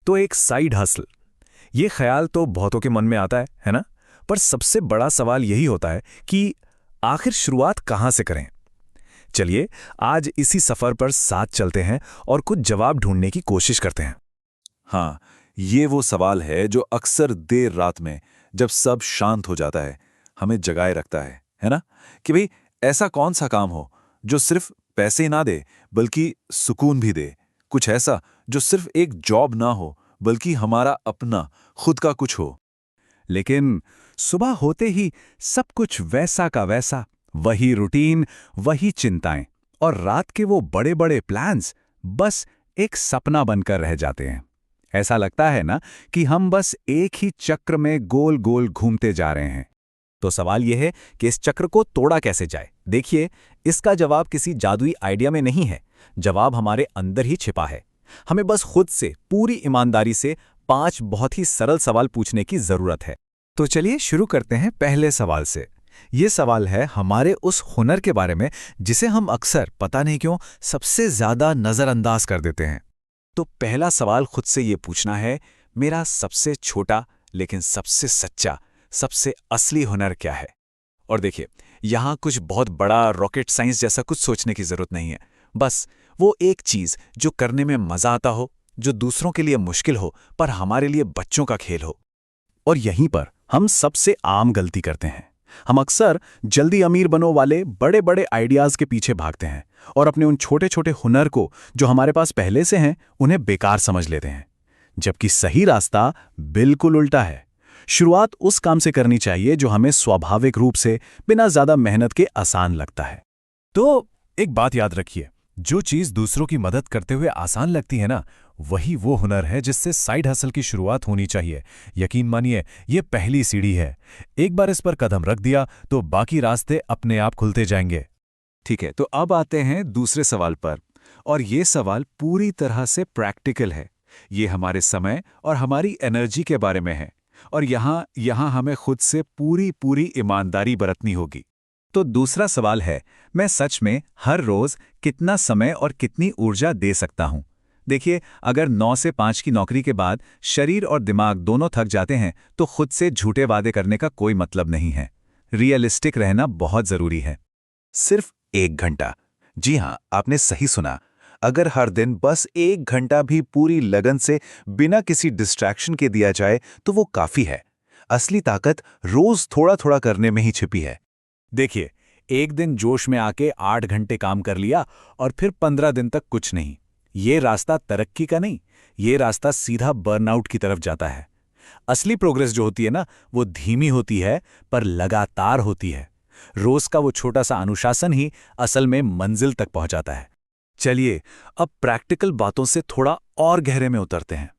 तो एक side hustle, ये ख्याल तो बहुतों के मन में आता है ना? पर सबसे बड़ा सवाल यही होता है कि आखिर शुरुआत कहाँ से करें। चलिए आज इसी सफर पर साथ चलते हैं और कुछ जवाब ढूंढने की कोशिश करते हैं। हाँ, ये वो सवाल है जो अक्सर देर रात में, जब सब शांत हो जाता है, हमें जगाए रखता है ना? कि भाई ऐसा कौन सा काम हो जो सिर्फ पैसे ना दे बल्कि सुकून भी दे, कुछ ऐसा जो सिर्फ एक जॉब ना हो बल्कि हमारा अपना खुद का कुछ हो। लेकिन सुबह होते ही सब कुछ वैसा का वैसा, वही रूटीन, वही चिंताएं और रात के वो बड़े बड़े प्लान्स बस एक सपना बनकर रह जाते हैं। ऐसा लगता है ना कि हम बस एक ही चक्र में गोल गोल घूमते जा रहे हैं। तो सवाल यह है कि इस चक्र को तोड़ा कैसे जाए। देखिए, इसका जवाब किसी जादुई आइडिया में नहीं है, जवाब हमारे अंदर ही छिपा है। हमें बस खुद से पूरी ईमानदारी से 5 बहुत ही सरल सवाल पूछने की जरूरत है। तो चलिए शुरू करते हैं पहले सवाल से। ये सवाल है हमारे उस हुनर के बारे में जिसे हम अक्सर पता नहीं क्यों सबसे ज्यादा नजरअंदाज कर देते हैं। तो पहला सवाल खुद से ये पूछना है, मेरा सबसे छोटा लेकिन सबसे सच्चा, सबसे असली हुनर क्या है? और देखिए, यहां कुछ बहुत बड़ा रॉकेट साइंस जैसा कुछ सोचने की जरूरत नहीं है। बस वो एक चीज जो करने में मजा आता हो, जो दूसरों के लिए मुश्किल हो पर हमारे लिए बच्चों का खेल हो। और यहीं पर हम सबसे आम गलती करते हैं। हम अक्सर जल्दी अमीर बनो वाले बड़े बड़े आइडियाज के पीछे भागते हैं और अपने उन छोटे छोटे हुनर को जो हमारे पास पहले से हैं उन्हें बेकार समझ लेते हैं, जबकि सही रास्ता बिल्कुल उल्टा है। शुरुआत उस काम से करनी चाहिए जो हमें स्वाभाविक रूप से बिना ज्यादा मेहनत के आसान लगता है। तो एक बात याद रखिए, जो चीज दूसरों की मदद करते हुए आसान लगती है ना, वही वो हुनर है जिससे साइड हसल की शुरुआत होनी चाहिए। यकीन मानिए, ये पहली सीढ़ी है। एक बार इस पर कदम रख दिया तो बाकी रास्ते अपने आप खुलते जाएंगे। ठीक है, तो अब आते हैं दूसरे सवाल पर, और ये सवाल पूरी तरह से प्रैक्टिकल है। ये हमारे समय और हमारी एनर्जी के बारे में है, और यहाँ हमें खुद से पूरी ईमानदारी बरतनी होगी। तो दूसरा सवाल है, मैं सच में हर रोज कितना समय और कितनी ऊर्जा दे सकता हूं? देखिए, अगर 9 से 5 की नौकरी के बाद शरीर और दिमाग दोनों थक जाते हैं तो खुद से झूठे वादे करने का कोई मतलब नहीं है। रियलिस्टिक रहना बहुत जरूरी है। सिर्फ 1 घंटा, जी हाँ, आपने सही सुना। अगर हर दिन बस 1 घंटा भी पूरी लगन से बिना किसी डिस्ट्रैक्शन के दिया जाए तो वो काफी है। असली ताकत रोज थोड़ा थोड़ा करने में ही छिपी है। देखिए, एक दिन जोश में आके 8 घंटे काम कर लिया और फिर 15 दिन तक कुछ नहीं, ये रास्ता तरक्की का नहीं, ये रास्ता सीधा बर्नआउट की तरफ जाता है। असली प्रोग्रेस जो होती है ना, वो धीमी होती है पर लगातार होती है। रोज का वो छोटा सा अनुशासन ही असल में मंजिल तक पहुंचाता है। चलिए अब प्रैक्टिकल बातों से थोड़ा और गहरे में उतरते हैं।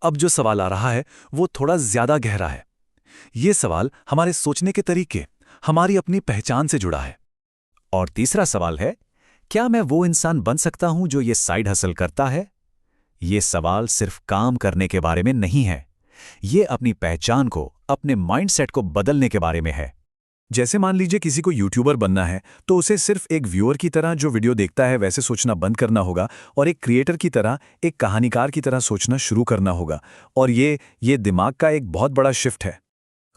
अब जो सवाल आ रहा है वो थोड़ा ज्यादा गहरा है। ये सवाल हमारे सोचने के तरीके, हमारी अपनी पहचान से जुड़ा है। और तीसरा सवाल है, क्या मैं वो इंसान बन सकता हूं जो ये साइड हसल करता है? ये सवाल सिर्फ काम करने के बारे में नहीं है, ये अपनी पहचान को, अपने माइंडसेट को बदलने के बारे में है। जैसे मान लीजिए किसी को यूट्यूबर बनना है तो उसे सिर्फ एक व्यूअर की तरह जो वीडियो देखता है वैसे सोचना बंद करना होगा और एक क्रिएटर की तरह, एक कहानीकार की तरह सोचना शुरू करना होगा। और ये दिमाग का एक बहुत बड़ा शिफ्ट है।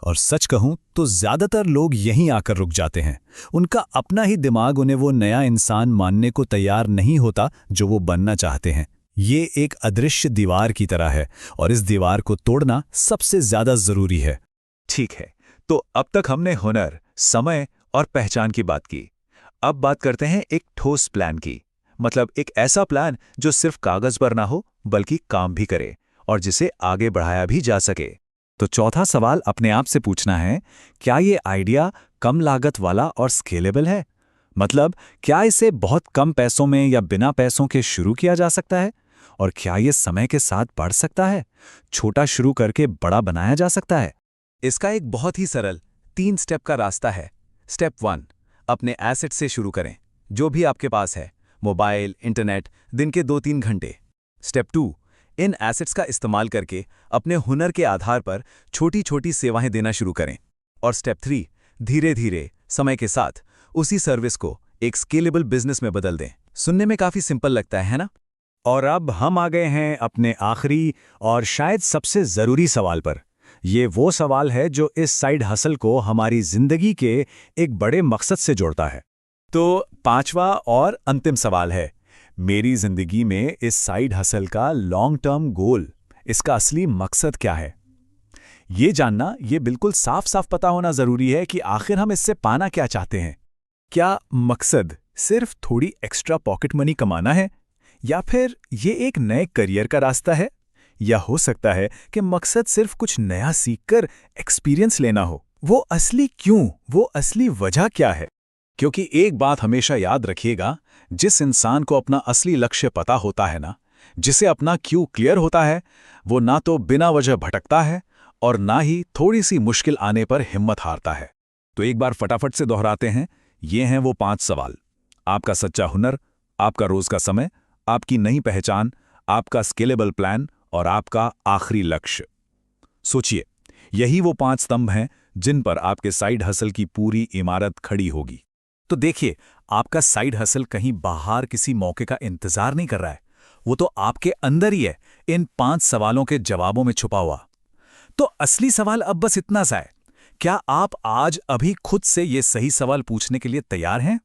और सच कहूं तो ज्यादातर लोग यहीं आकर रुक जाते हैं। उनका अपना ही दिमाग उन्हें वो नया इंसान मानने को तैयार नहीं होता जो वो बनना चाहते हैं। ये एक अदृश्य दीवार की तरह है और इस दीवार को तोड़ना सबसे ज्यादा जरूरी है। ठीक है, तो अब तक हमने हुनर, समय और पहचान की बात की। अब बात करते हैं एक ठोस प्लान की, मतलब एक ऐसा प्लान जो सिर्फ कागज पर ना हो बल्कि काम भी करे और जिसे आगे बढ़ाया भी जा सके। तो चौथा सवाल अपने आप से पूछना है, क्या ये आइडिया कम लागत वाला और स्केलेबल है? मतलब क्या इसे बहुत कम पैसों में या बिना पैसों के शुरू किया जा सकता है? और क्या ये समय के साथ बढ़ सकता है, छोटा शुरू करके बड़ा बनाया जा सकता है? इसका एक बहुत ही सरल 3 स्टेप का रास्ता है। स्टेप 1, अपने एसेट से शुरू करें, जो भी आपके पास है, मोबाइल, इंटरनेट, दिन के 2-3 घंटे। स्टेप 2, इन एसेट्स का इस्तेमाल करके अपने हुनर के आधार पर छोटी छोटी सेवाएं देना शुरू करें। और स्टेप 3, धीरे धीरे समय के साथ उसी सर्विस को एक स्केलेबल बिजनेस में बदल दें। सुनने में काफी सिंपल लगता है ना? और अब हम आ गए हैं अपने आखिरी और शायद सबसे ज़रूरी सवाल पर। ये वो सवाल है जो इस साइड हसल को हमारी ज़िंदगी के एक बड़े मकसद से जोड़ता है। तो पांचवा और अंतिम सवाल है, मेरी ज़िंदगी में इस साइड हसल का लॉन्ग टर्म गोल, इसका असली मकसद क्या है? ये जानना, ये बिल्कुल साफ साफ पता होना ज़रूरी है कि आखिर हम इससे पाना क्या चाहते हैं। क्या मकसद सिर्फ थोड़ी एक्स्ट्रा पॉकेट मनी कमाना है, या फिर ये एक नए करियर का रास्ता है, या हो सकता है कि मकसद सिर्फ कुछ नया सीखकर एक्सपीरियंस लेना हो। वो असली क्यों, वो असली वजह क्या है? क्योंकि एक बात हमेशा याद रखिएगा, जिस इंसान को अपना असली लक्ष्य पता होता है ना, जिसे अपना क्यों क्लियर होता है, वो ना तो बिना वजह भटकता है और ना ही थोड़ी सी मुश्किल आने पर हिम्मत हारता है। तो एक बार फटाफट से दोहराते हैं, ये हैं वो 5 सवाल। आपका सच्चा हुनर, आपका रोज का समय, आपकी नई पहचान, आपका स्केलेबल प्लान और आपका आखिरी लक्ष्य। सोचिए, यही वो 5 स्तंभ हैं जिन पर आपके साइड हसल की पूरी इमारत खड़ी होगी। तो देखिए, आपका साइड हसल कहीं बाहर किसी मौके का इंतजार नहीं कर रहा है, वो तो आपके अंदर ही है, इन 5 सवालों के जवाबों में छुपा हुआ। तो असली सवाल अब बस इतना सा है, क्या आप आज अभी खुद से ये सही सवाल पूछने के लिए तैयार हैं?